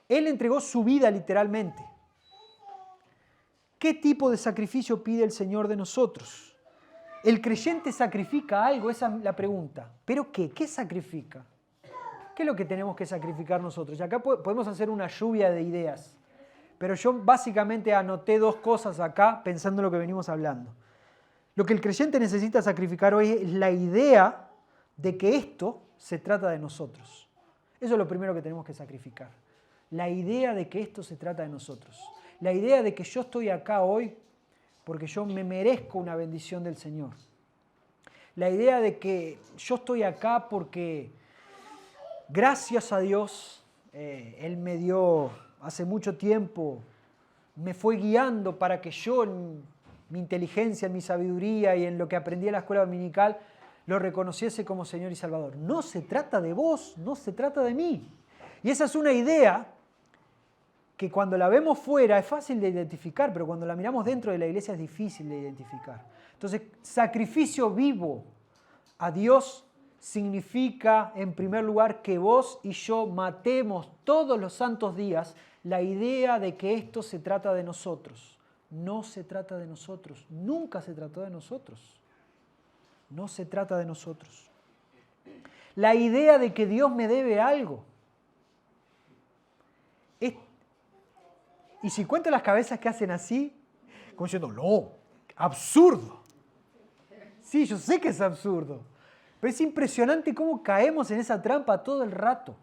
Él entregó su vida literalmente. ¿Qué tipo de sacrificio pide el Señor de nosotros? ¿El creyente sacrifica algo? Esa es la pregunta. ¿Pero qué? ¿Qué sacrifica? ¿Qué es lo que tenemos que sacrificar nosotros? Y acá podemos hacer una lluvia de ideas. Pero yo básicamente anoté 2 cosas acá pensando en lo que venimos hablando. Lo que el creyente necesita sacrificar hoy es la idea de que esto se trata de nosotros. Eso es lo primero que tenemos que sacrificar. La idea de que esto se trata de nosotros. La idea de que yo estoy acá hoy porque yo me merezco una bendición del Señor. La idea de que yo estoy acá porque gracias a Dios, Él me dio hace mucho tiempo, me fue guiando para que yo en mi inteligencia, en mi sabiduría y en lo que aprendí en la escuela dominical, lo reconociese como Señor y Salvador. No se trata de vos, no se trata de mí. Y esa es una idea que cuando la vemos fuera es fácil de identificar, pero cuando la miramos dentro de la iglesia es difícil de identificar. Entonces, sacrificio vivo a Dios significa, en primer lugar, que vos y yo matemos todos los santos días la idea de que esto se trata de nosotros. No se trata de nosotros, nunca se trató de nosotros. No se trata de nosotros. La idea de que Dios me debe algo. Y si cuento las cabezas que hacen así, como diciendo, no, absurdo. Sí, yo sé que es absurdo, pero es impresionante cómo caemos en esa trampa todo el rato.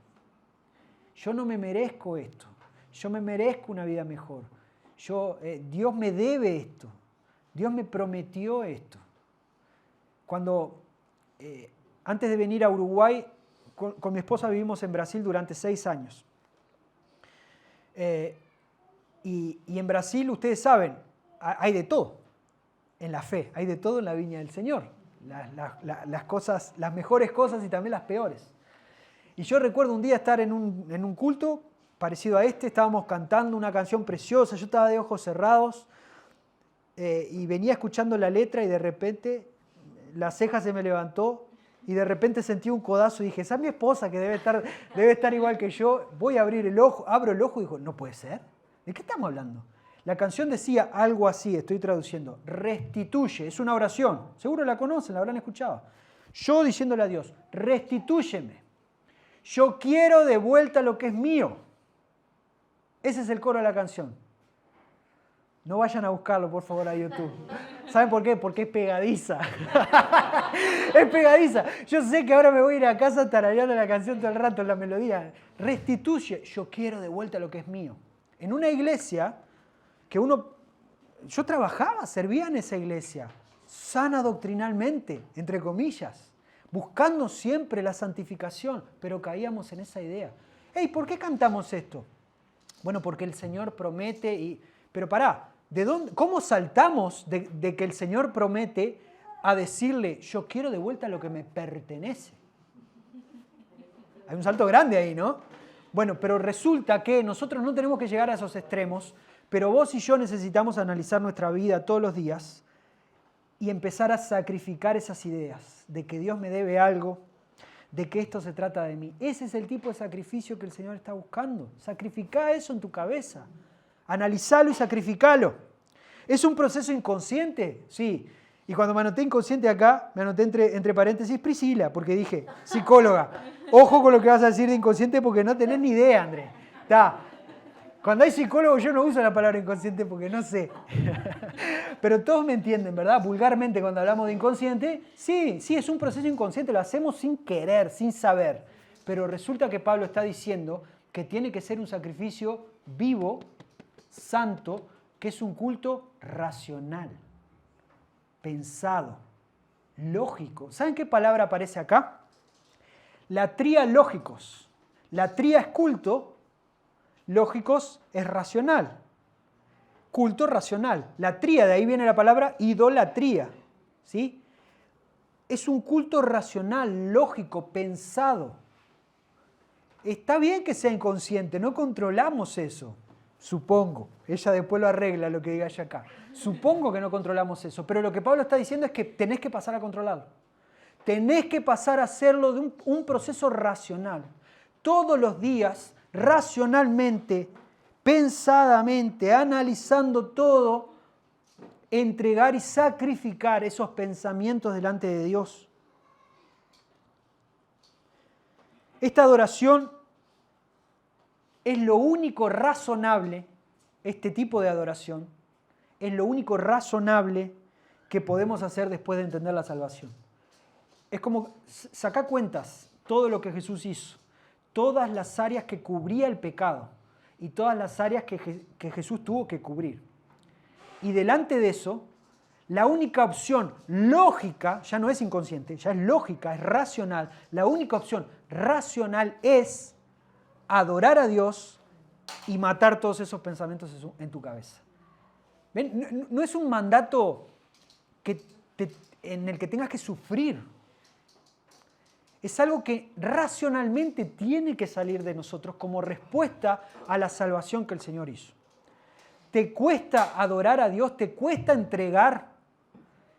Yo no me merezco esto, yo me merezco una vida mejor. Dios me debe esto, Dios me prometió esto. Cuando, antes de venir a Uruguay, con mi esposa vivimos en Brasil durante 6 años. Y en Brasil, ustedes saben, hay de todo en la fe, hay de todo en la viña del Señor. Las mejores cosas y también las peores. Y yo recuerdo un día estar en un culto parecido a este, estábamos cantando una canción preciosa, yo estaba de ojos cerrados y venía escuchando la letra y de repente la ceja se me levantó y de repente sentí un codazo y dije, esa es mi esposa que debe estar igual que yo, voy a abrir el ojo, abro el ojo y digo, no puede ser. ¿De qué estamos hablando? La canción decía algo así, estoy traduciendo, restituye, es una oración, seguro la conocen, la habrán escuchado. Yo diciéndole a Dios, restitúyeme, yo quiero de vuelta lo que es mío. Ese es el coro de la canción. No vayan a buscarlo, por favor, a YouTube. ¿Saben por qué? Porque es pegadiza. Es pegadiza. Yo sé que ahora me voy a ir a casa tarareando la canción todo el rato, la melodía. Restituye, yo quiero de vuelta lo que es mío. En una iglesia que yo trabajaba, servía en esa iglesia, sana doctrinalmente, entre comillas, buscando siempre la santificación, pero caíamos en esa idea. Hey, ¿por qué cantamos esto? Bueno, porque el Señor promete pero pará, ¿cómo saltamos de que el Señor promete a decirle, yo quiero de vuelta lo que me pertenece? Hay un salto grande ahí, ¿no? Bueno, pero resulta que nosotros no tenemos que llegar a esos extremos, pero vos y yo necesitamos analizar nuestra vida todos los días y empezar a sacrificar esas ideas de que Dios me debe algo, de que esto se trata de mí. Ese es el tipo de sacrificio que el Señor está buscando. Sacrificá eso en tu cabeza. Analizalo y sacrificalo. ¿Es un proceso inconsciente? Sí. Y cuando me anoté inconsciente acá, me anoté entre paréntesis Priscila, porque dije, psicóloga. Ojo con lo que vas a decir de inconsciente porque no tenés ni idea, Andrés. Cuando hay psicólogo yo no uso la palabra inconsciente porque no sé. Pero todos me entienden, ¿verdad? Vulgarmente cuando hablamos de inconsciente, sí, es un proceso inconsciente, lo hacemos sin querer, sin saber. Pero resulta que Pablo está diciendo que tiene que ser un sacrificio vivo, santo, que es un culto racional, pensado. lógico. ¿Saben qué palabra aparece acá? La tría lógicos. La tría es culto, lógicos es racional. Culto racional. La tría, de ahí viene la palabra idolatría. ¿Sí? Es un culto racional, lógico, pensado. Está bien que sea inconsciente, no controlamos eso. Supongo. Ella después lo arregla lo que diga ella acá. Supongo que no controlamos eso, pero lo que Pablo está diciendo es que tenés que pasar a controlarlo. Tenés que pasar a hacerlo de un proceso racional. Todos los días, racionalmente, pensadamente, analizando todo, entregar y sacrificar esos pensamientos delante de Dios. Esta adoración es lo único razonable, este tipo de adoración, es lo único razonable que podemos hacer después de entender la salvación. Es como sacar cuentas, todo lo que Jesús hizo, todas las áreas que cubría el pecado y todas las áreas que Jesús tuvo que cubrir. Y delante de eso, la única opción lógica, ya no es inconsciente, ya es lógica, es racional, la única opción racional es adorar a Dios y matar todos esos pensamientos en tu cabeza. ¿Ven? No es un mandato en el que tengas que sufrir. Es algo que racionalmente tiene que salir de nosotros como respuesta a la salvación que el Señor hizo. ¿Te cuesta adorar a Dios? ¿Te cuesta entregar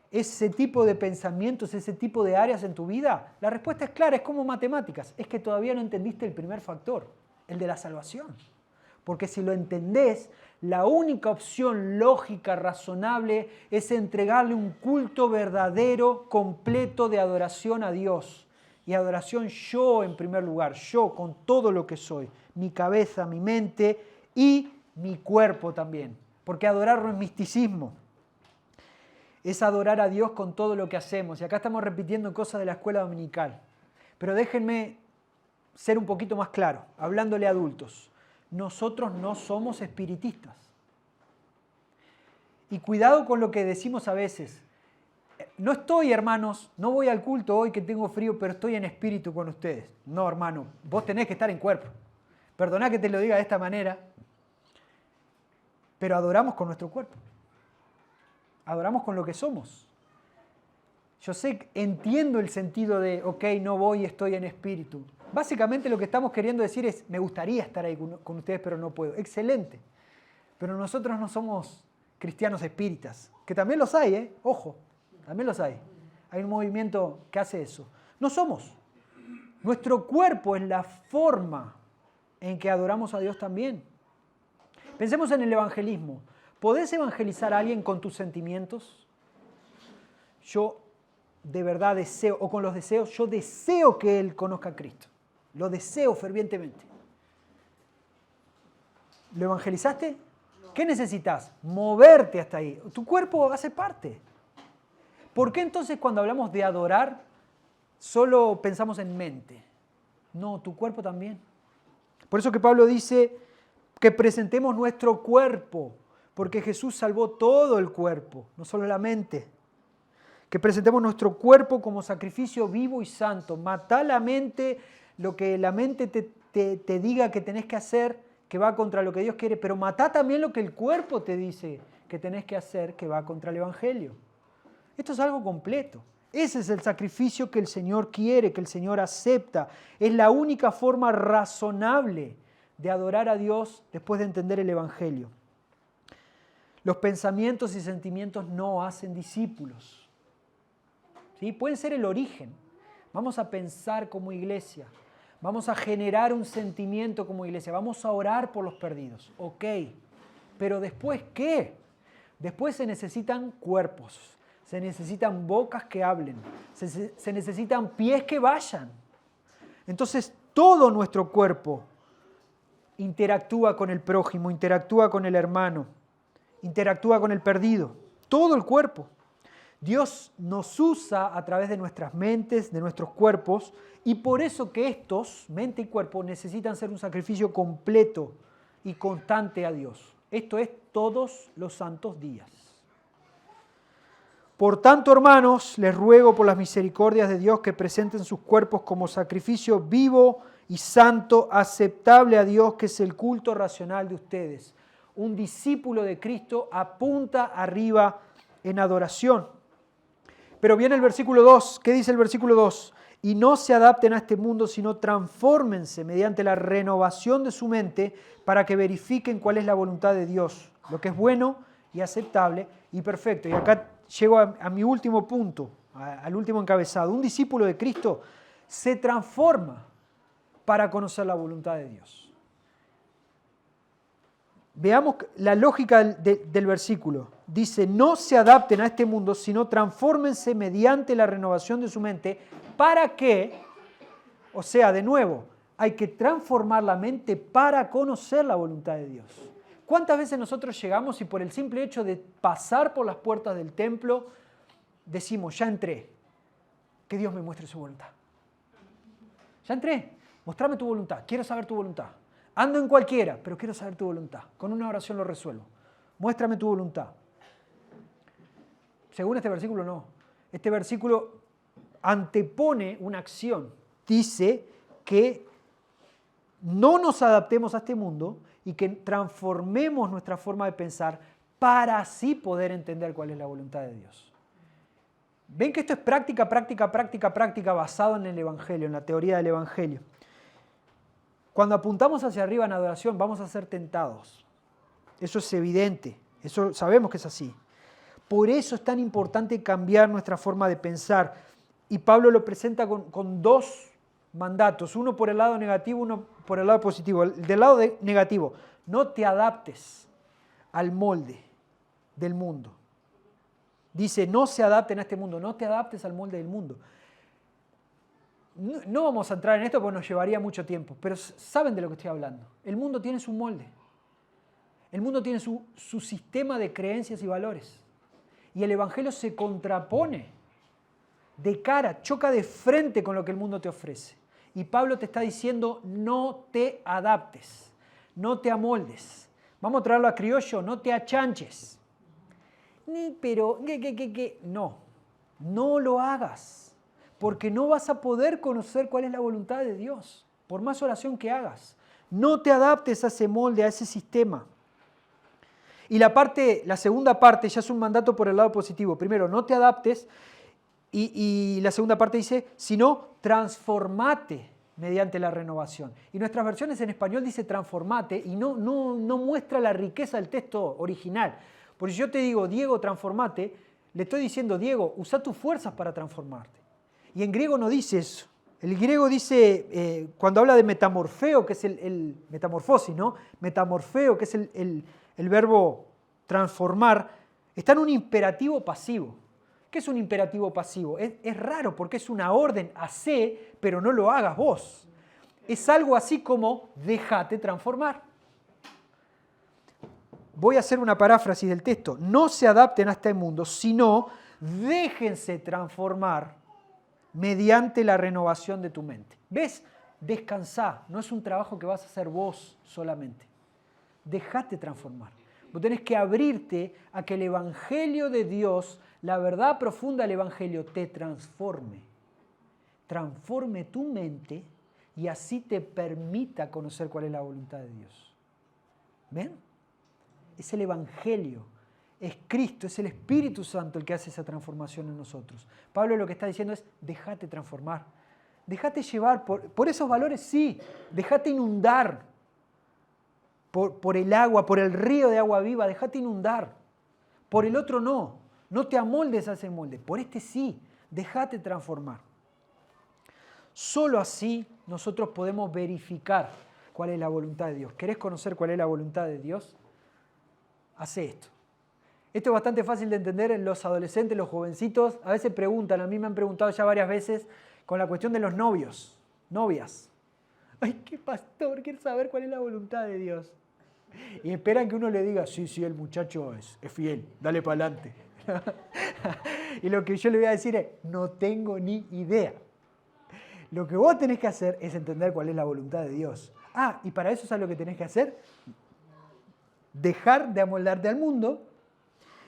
ese tipo de pensamientos, ese tipo de áreas en tu vida? La respuesta es clara, es como matemáticas. Es que todavía no entendiste el primer factor, el de la salvación. Porque si lo entendés, la única opción lógica, razonable, es entregarle un culto verdadero, completo de adoración a Dios. Y adoración yo en primer lugar, yo con todo lo que soy, mi cabeza, mi mente y mi cuerpo también. Porque adorar no es misticismo, es adorar a Dios con todo lo que hacemos. Y acá estamos repitiendo cosas de la escuela dominical. Pero déjenme ser un poquito más claro, hablándole a adultos. Nosotros no somos espiritistas. Y cuidado con lo que decimos a veces. No estoy, hermanos, no voy al culto hoy que tengo frío, pero estoy en espíritu con ustedes. No, hermano, vos tenés que estar en cuerpo. Perdoná que te lo diga de esta manera, pero adoramos con nuestro cuerpo. Adoramos con lo que somos. Yo sé, entiendo el sentido de, ok, no voy, estoy en espíritu. Básicamente lo que estamos queriendo decir es, me gustaría estar ahí con ustedes, pero no puedo. Excelente. Pero nosotros no somos cristianos espíritas, que también los hay, ojo. También los hay. Hay un movimiento que hace eso. No somos. Nuestro cuerpo es la forma en que adoramos a Dios también. Pensemos en el evangelismo. ¿Podés evangelizar a alguien con tus sentimientos? Yo de verdad deseo, o con los deseos, yo deseo que él conozca a Cristo. Lo deseo fervientemente. ¿Lo evangelizaste? ¿Qué necesitas? Moverte hasta ahí. Tu cuerpo hace parte. ¿Por qué entonces cuando hablamos de adorar solo pensamos en mente? No, tu cuerpo también. Por eso que Pablo dice que presentemos nuestro cuerpo, porque Jesús salvó todo el cuerpo, no solo la mente. Que presentemos nuestro cuerpo como sacrificio vivo y santo. Matá la mente, lo que la mente te diga que tenés que hacer, que va contra lo que Dios quiere, pero matá también lo que el cuerpo te dice que tenés que hacer, que va contra el Evangelio. Esto es algo completo. Ese es el sacrificio que el Señor quiere, que el Señor acepta. Es la única forma razonable de adorar a Dios después de entender el Evangelio. Los pensamientos y sentimientos no hacen discípulos. ¿Sí? Pueden ser el origen. Vamos a pensar como iglesia. Vamos a generar un sentimiento como iglesia. Vamos a orar por los perdidos. Ok. Pero después, ¿qué? Después se necesitan cuerpos. Se necesitan bocas que hablen, se necesitan pies que vayan. Entonces todo nuestro cuerpo interactúa con el prójimo, interactúa con el hermano, interactúa con el perdido. Todo el cuerpo. Dios nos usa a través de nuestras mentes, de nuestros cuerpos, y por eso que estos, mente y cuerpo, necesitan ser un sacrificio completo y constante a Dios. Esto es todos los santos días. Por tanto, hermanos, les ruego por las misericordias de Dios que presenten sus cuerpos como sacrificio vivo y santo, aceptable a Dios, que es el culto racional de ustedes. Un discípulo de Cristo apunta arriba en adoración. Pero viene el versículo 2. ¿Qué dice el versículo 2? Y no se adapten a este mundo, sino transfórmense mediante la renovación de su mente para que verifiquen cuál es la voluntad de Dios, lo que es bueno y aceptable y perfecto. Y acá llego a mi último punto, al último encabezado. Un discípulo de Cristo se transforma para conocer la voluntad de Dios. Veamos la lógica del versículo. Dice, no se adapten a este mundo, sino transfórmense mediante la renovación de su mente para que, o sea, de nuevo, hay que transformar la mente para conocer la voluntad de Dios. ¿Cuántas veces nosotros llegamos y por el simple hecho de pasar por las puertas del templo decimos, ya entré, que Dios me muestre su voluntad? Ya entré, mostrame tu voluntad, quiero saber tu voluntad. Ando en cualquiera, pero quiero saber tu voluntad. Con una oración lo resuelvo. Muéstrame tu voluntad. Según este versículo, no. Este versículo antepone una acción. Dice que no nos adaptemos a este mundo y que transformemos nuestra forma de pensar para así poder entender cuál es la voluntad de Dios. ¿Ven que esto es práctica basado en el Evangelio, en la teoría del Evangelio? Cuando apuntamos hacia arriba en adoración vamos a ser tentados. Eso es evidente, eso sabemos que es así. Por eso es tan importante cambiar nuestra forma de pensar. Y Pablo lo presenta con dos mandatos, uno por el lado negativo, uno por el lado positivo. Del lado negativo, no te adaptes al molde del mundo. Dice, no se adapten a este mundo, no te adaptes al molde del mundo. No vamos a entrar en esto porque nos llevaría mucho tiempo, pero saben de lo que estoy hablando. El mundo tiene su molde. El mundo tiene su sistema de creencias y valores. Y el Evangelio se contrapone de cara, choca de frente con lo que el mundo te ofrece. Y Pablo te está diciendo, no te adaptes, no te amoldes. Vamos a traerlo a criollo, no te achanches. No lo hagas. Porque no vas a poder conocer cuál es la voluntad de Dios, por más oración que hagas. No te adaptes a ese molde, a ese sistema. Y la segunda parte ya es un mandato por el lado positivo. Primero, no te adaptes. Y la segunda parte dice, sino transformate mediante la renovación. Y nuestras versiones en español dice transformate y no muestra la riqueza del texto original. Porque si yo te digo, Diego, transformate, le estoy diciendo, Diego, usa tus fuerzas para transformarte. Y en griego no dice eso. El griego dice, cuando habla de metamorfeo, que es el metamorfosis, ¿no? Metamorfeo, que es el verbo transformar, está en un imperativo pasivo. ¿Qué es un imperativo pasivo? Es raro porque es una orden, hacé, pero no lo hagas vos. Es algo así como, déjate transformar. Voy a hacer una paráfrasis del texto. No se adapten a este mundo, sino déjense transformar mediante la renovación de tu mente. ¿Ves? Descansá. No es un trabajo que vas a hacer vos solamente. Déjate transformar. Vos tenés que abrirte a que el Evangelio de Dios, la verdad profunda del Evangelio, te transforme. Transforme tu mente y así te permita conocer cuál es la voluntad de Dios. ¿Ven? Es el Evangelio. Es Cristo, es el Espíritu Santo el que hace esa transformación en nosotros. Pablo lo que está diciendo es, déjate transformar. Déjate llevar por esos valores, sí. Déjate inundar por el agua, por el río de agua viva. Déjate inundar. Por el otro no. No te amoldes a ese molde. Por este sí. Déjate transformar. Solo así nosotros podemos verificar cuál es la voluntad de Dios. ¿Querés conocer cuál es la voluntad de Dios? Hace esto. Esto es bastante fácil de entender. Los adolescentes, los jovencitos, a veces preguntan, a mí me han preguntado ya varias veces con la cuestión de los novios, novias. Ay, qué pastor, quiero saber cuál es la voluntad de Dios. Y esperan que uno le diga, sí, el muchacho es fiel, dale para adelante. Y lo que yo le voy a decir es, no tengo ni idea. Lo que vos tenés que hacer es entender cuál es la voluntad de Dios. Y para eso, ¿sabes lo que tenés que hacer? Dejar de amoldarte al mundo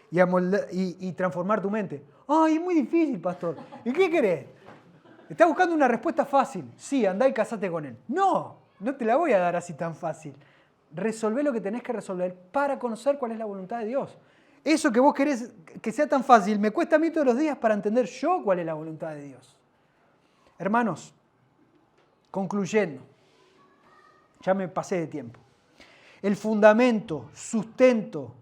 y transformar tu mente. ¡Ay, es muy difícil, pastor! ¿Y qué querés? ¿Estás buscando una respuesta fácil? Sí, andá y casate con él. No te la voy a dar así tan fácil. Resolvé lo que tenés que resolver para conocer cuál es la voluntad de Dios. Eso que vos querés que sea tan fácil, me cuesta a mí todos los días para entender yo cuál es la voluntad de Dios. Hermanos, concluyendo, ya me pasé de tiempo. El fundamento, sustento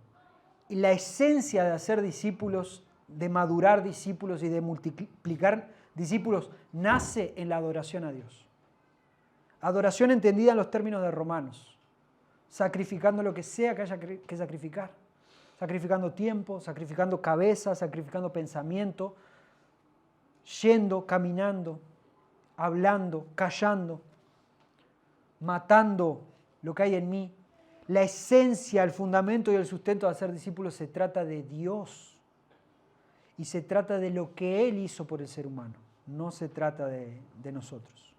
y la esencia de hacer discípulos, de madurar discípulos y de multiplicar discípulos, nace en la adoración a Dios. Adoración entendida en los términos de Romanos, sacrificando lo que sea que haya que sacrificar, sacrificando tiempo, sacrificando cabeza, sacrificando pensamiento, yendo, caminando, hablando, callando, matando lo que hay en mí. La esencia, el fundamento y el sustento de hacer discípulos se trata de Dios y se trata de lo que Él hizo por el ser humano, no se trata de nosotros.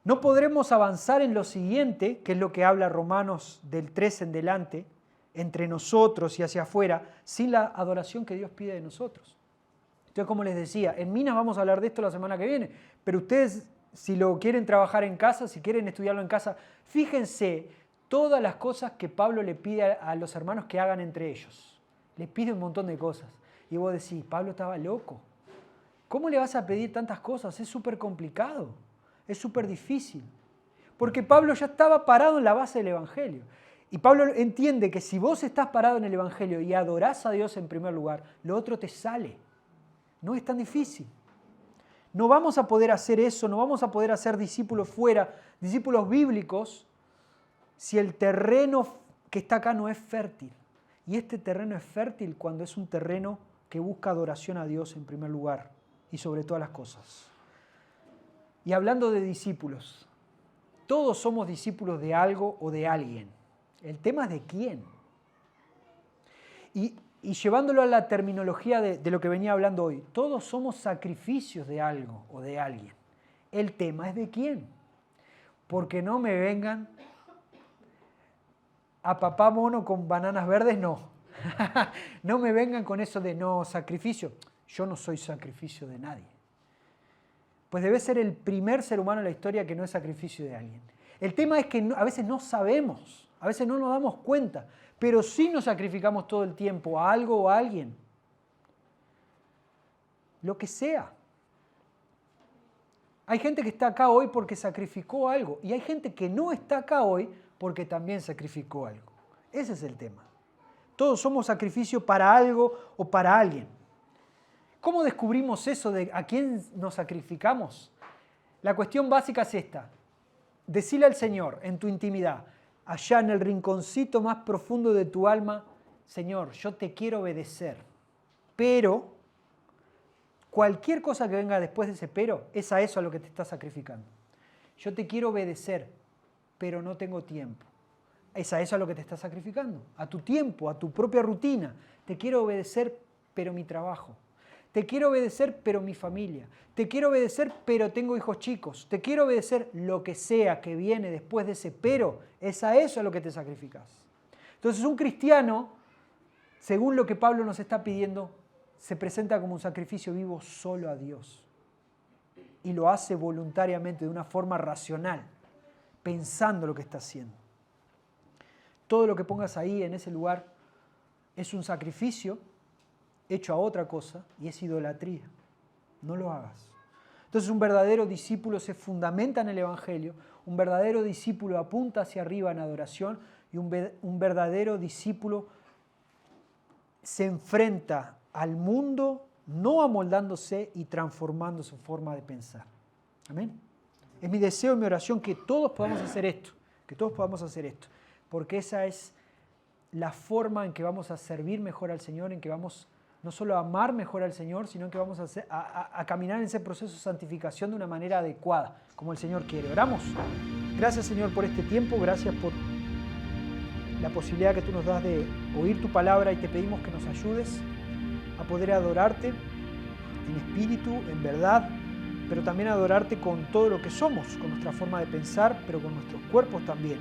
No podremos avanzar en lo siguiente, que es lo que habla Romanos del 3 en delante, entre nosotros y hacia afuera, sin la adoración que Dios pide de nosotros. Entonces, como les decía, en Minas vamos a hablar de esto la semana que viene, pero ustedes, si lo quieren trabajar en casa, si quieren estudiarlo en casa, fíjense todas las cosas que Pablo le pide a los hermanos que hagan entre ellos. Les pide un montón de cosas. Y vos decís, Pablo estaba loco. ¿Cómo le vas a pedir tantas cosas? Es súper complicado, es súper difícil. Porque Pablo ya estaba parado en la base del Evangelio. Y Pablo entiende que si vos estás parado en el Evangelio y adorás a Dios en primer lugar, lo otro te sale. No es tan difícil. No vamos a poder hacer eso, no vamos a poder hacer discípulos fuera, discípulos bíblicos, si el terreno que está acá no es fértil. Y este terreno es fértil cuando es un terreno que busca adoración a Dios en primer lugar y sobre todas las cosas. Y hablando de discípulos, todos somos discípulos de algo o de alguien. El tema es de quién. Y llevándolo a la terminología de lo que venía hablando hoy, todos somos sacrificios de algo o de alguien. El tema es de quién. Porque no me vengan a papá mono con bananas verdes, no. No me vengan con eso de no, sacrificio. Yo no soy sacrificio de nadie. Pues debe ser el primer ser humano en la historia que no es sacrificio de alguien. El tema es que a veces no sabemos, a veces no nos damos cuenta, pero sí nos sacrificamos todo el tiempo a algo o a alguien. Lo que sea. Hay gente que está acá hoy porque sacrificó algo y hay gente que no está acá hoy porque también sacrificó algo. Ese es el tema. Todos somos sacrificio para algo o para alguien. ¿Cómo descubrimos eso de a quién nos sacrificamos? La cuestión básica es esta. Decile al Señor en tu intimidad, allá en el rinconcito más profundo de tu alma, Señor, yo te quiero obedecer, pero cualquier cosa que venga después de ese pero, es a eso a lo que te estás sacrificando. Yo te quiero obedecer, pero no tengo tiempo. Es a eso a lo que te estás sacrificando, a tu tiempo, a tu propia rutina. Te quiero obedecer, pero mi trabajo. Te quiero obedecer, pero mi familia. Te quiero obedecer, pero tengo hijos chicos. Te quiero obedecer, lo que sea que viene después de ese pero, es a eso a lo que te sacrificas. Entonces un cristiano, según lo que Pablo nos está pidiendo, se presenta como un sacrificio vivo solo a Dios. Y lo hace voluntariamente, de una forma racional, pensando lo que está haciendo. Todo lo que pongas ahí en ese lugar es un sacrificio hecho a otra cosa y es idolatría. No lo hagas. Entonces un verdadero discípulo se fundamenta en el Evangelio, un verdadero discípulo apunta hacia arriba en adoración y un verdadero discípulo se enfrenta al mundo no amoldándose y transformando su forma de pensar. Amén. Es mi deseo y mi oración que todos podamos hacer esto, porque esa es la forma en que vamos a servir mejor al Señor, en que vamos no solo a amar mejor al Señor, sino que vamos a caminar en ese proceso de santificación de una manera adecuada, como el Señor quiere. Oramos. Gracias, Señor, por este tiempo, gracias por la posibilidad que tú nos das de oír tu palabra y te pedimos que nos ayudes a poder adorarte en espíritu, en verdad, pero también adorarte con todo lo que somos, con nuestra forma de pensar, pero con nuestros cuerpos también.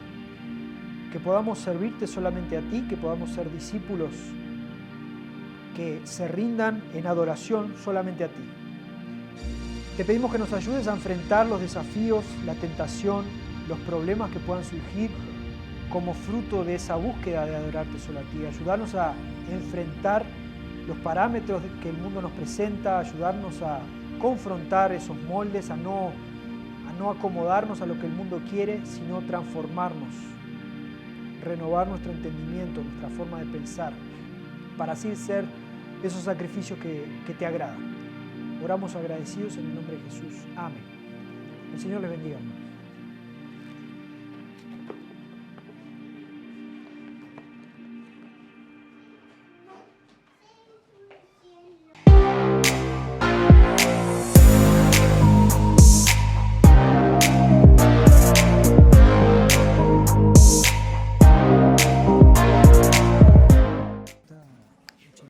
Que podamos servirte solamente a ti, que podamos ser discípulos que se rindan en adoración solamente a ti. Te pedimos que nos ayudes a enfrentar los desafíos, la tentación, los problemas que puedan surgir como fruto de esa búsqueda de adorarte solo a ti. Ayudarnos a enfrentar los parámetros que el mundo nos presenta, ayudarnos a confrontar esos moldes, a no acomodarnos a lo que el mundo quiere, sino transformarnos, renovar nuestro entendimiento, nuestra forma de pensar, para así ser esos sacrificios que te agradan. Oramos agradecidos en el nombre de Jesús. Amén. El Señor les bendiga, hermanos.